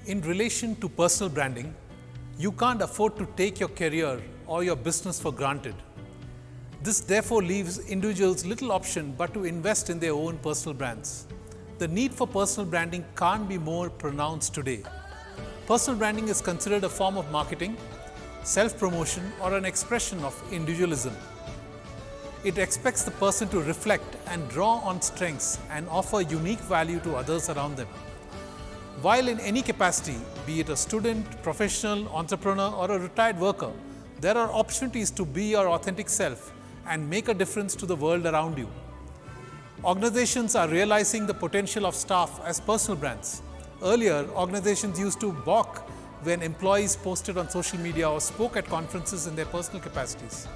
In relation to personal branding, you can't afford to take your career or your business for granted. This therefore leaves individuals little option but to invest in their own personal brands. The need for personal branding can't be more pronounced today. Personal branding is considered a form of marketing, self-promotion, or an expression of individualism. It expects the person to reflect and draw on strengths and offer unique value to others around them. While in any capacity, be it a student, professional, entrepreneur, or a retired worker, there are opportunities to be your authentic self and make a difference to the world around you. Organizations are realizing the potential of staff as personal brands. Earlier, organizations used to balk when employees posted on social media or spoke at conferences in their personal capacities.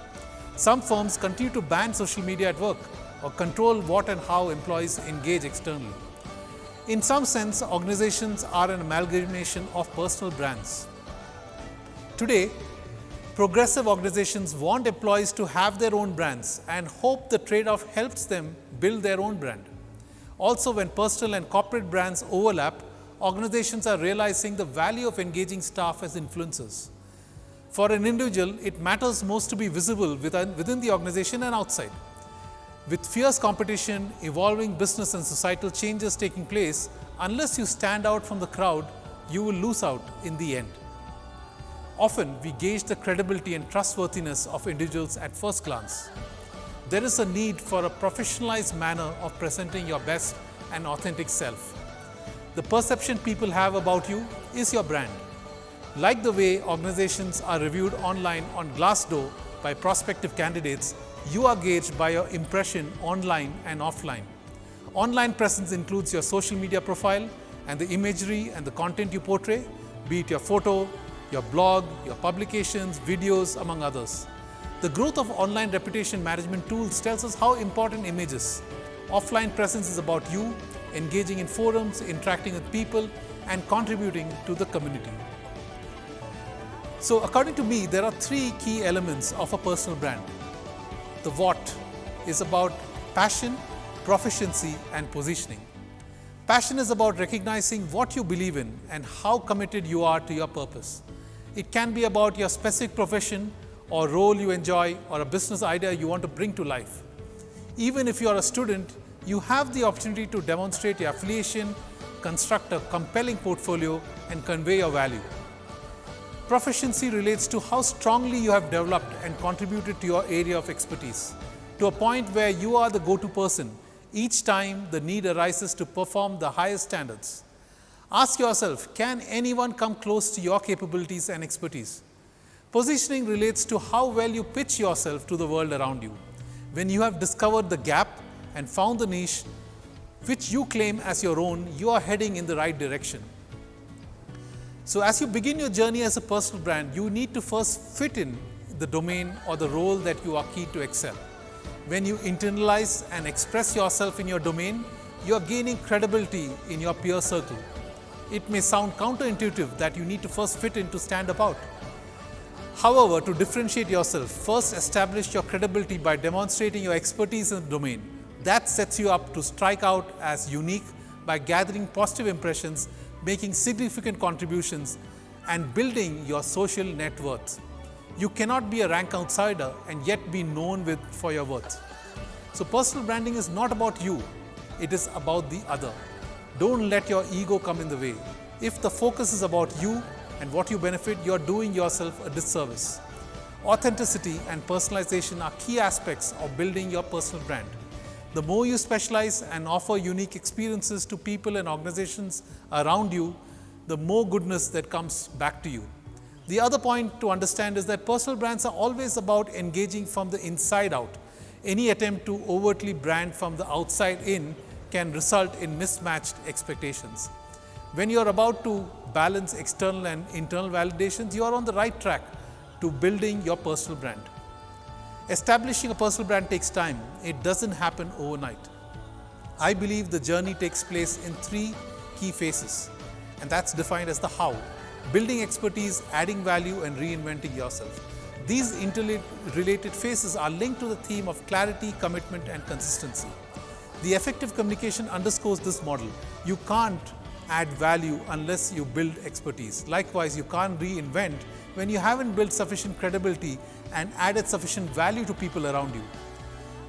Some firms continue to ban social media at work or control what and how employees engage externally. In some sense, organizations are an amalgamation of personal brands. Today, progressive organizations want employees to have their own brands and hope the trade-off helps them build their own brand. Also, when personal and corporate brands overlap, organizations are realizing the value of engaging staff as influencers. For an individual, it matters most to be visible within the organization and outside. With fierce competition, evolving business and societal changes taking place, unless you stand out from the crowd, you will lose out in the end. Often, we gauge the credibility and trustworthiness of individuals at first glance. There is a need for a professionalized manner of presenting your best and authentic self. The perception people have about you is your brand. Like the way organizations are reviewed online on Glassdoor by prospective candidates, you are gauged by your impression online and offline. Online presence includes your social media profile and the imagery and the content you portray, be it your photo, your blog, your publications, videos, among others. The growth of online reputation management tools tells us how important image is. Offline presence is about you engaging in forums, interacting with people, and contributing to the community. So, according to me, there are three key elements of a personal brand. The what is about passion, proficiency, and positioning. Passion is about recognizing what you believe in and how committed you are to your purpose. It can be about your specific profession or role you enjoy or a business idea you want to bring to life. Even if you are a student, you have the opportunity to demonstrate your affiliation, construct a compelling portfolio, and convey your value. Proficiency relates to how strongly you have developed and contributed to your area of expertise, to a point where you are the go-to person each time the need arises to perform the highest standards. Ask yourself, can anyone come close to your capabilities and expertise? Positioning relates to how well you pitch yourself to the world around you. When you have discovered the gap and found the niche which you claim as your own, you are heading in the right direction. So as you begin your journey as a personal brand, you need to first fit in the domain or the role that you are keen to excel. When you internalize and express yourself in your domain, you are gaining credibility in your peer circle. It may sound counterintuitive that you need to first fit in to stand apart. However, to differentiate yourself, first establish your credibility by demonstrating your expertise in the domain. That sets you up to strike out as unique by gathering positive impressions, making significant contributions, and building your social net worth. You cannot be a rank outsider and yet be known for your worth. So personal branding is not about you, it is about the other. Don't let your ego come in the way. If the focus is about you and what you benefit, you are doing yourself a disservice. Authenticity and personalization are key aspects of building your personal brand. The more you specialize and offer unique experiences to people and organizations around you, the more goodness that comes back to you. The other point to understand is that personal brands are always about engaging from the inside out. Any attempt to overtly brand from the outside in can result in mismatched expectations. When you are about to balance external and internal validations, you are on the right track to building your personal brand. Establishing a personal brand takes time. It doesn't happen overnight. I believe the journey takes place in three key phases, and that's defined as the how: building expertise, adding value, and reinventing yourself. These interrelated phases are linked to the theme of clarity, commitment, and consistency. The effective communication underscores this model. You can't add value unless you build expertise. Likewise, you can't reinvent when you haven't built sufficient credibility and added sufficient value to people around you.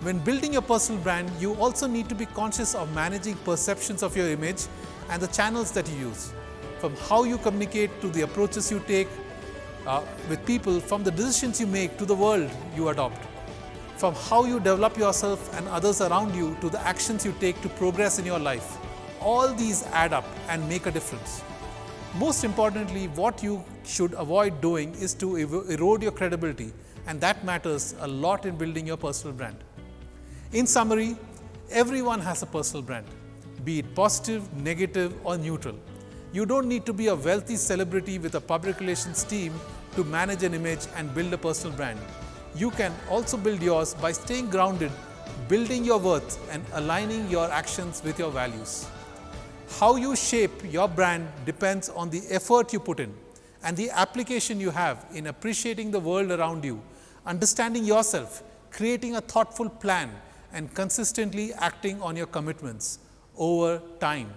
When building your personal brand, you also need to be conscious of managing perceptions of your image and the channels that you use. From how you communicate to the approaches you take with people, from the decisions you make to the world you adopt. From how you develop yourself and others around you to the actions you take to progress in your life. All these add up and make a difference. Most importantly, what you should avoid doing is to erode your credibility, and that matters a lot in building your personal brand. In summary, everyone has a personal brand, be it positive, negative, or neutral. You don't need to be a wealthy celebrity with a public relations team to manage an image and build a personal brand. You can also build yours by staying grounded, building your worth, and aligning your actions with your values. How you shape your brand depends on the effort you put in and the application you have in appreciating the world around you, understanding yourself, creating a thoughtful plan, and consistently acting on your commitments over time.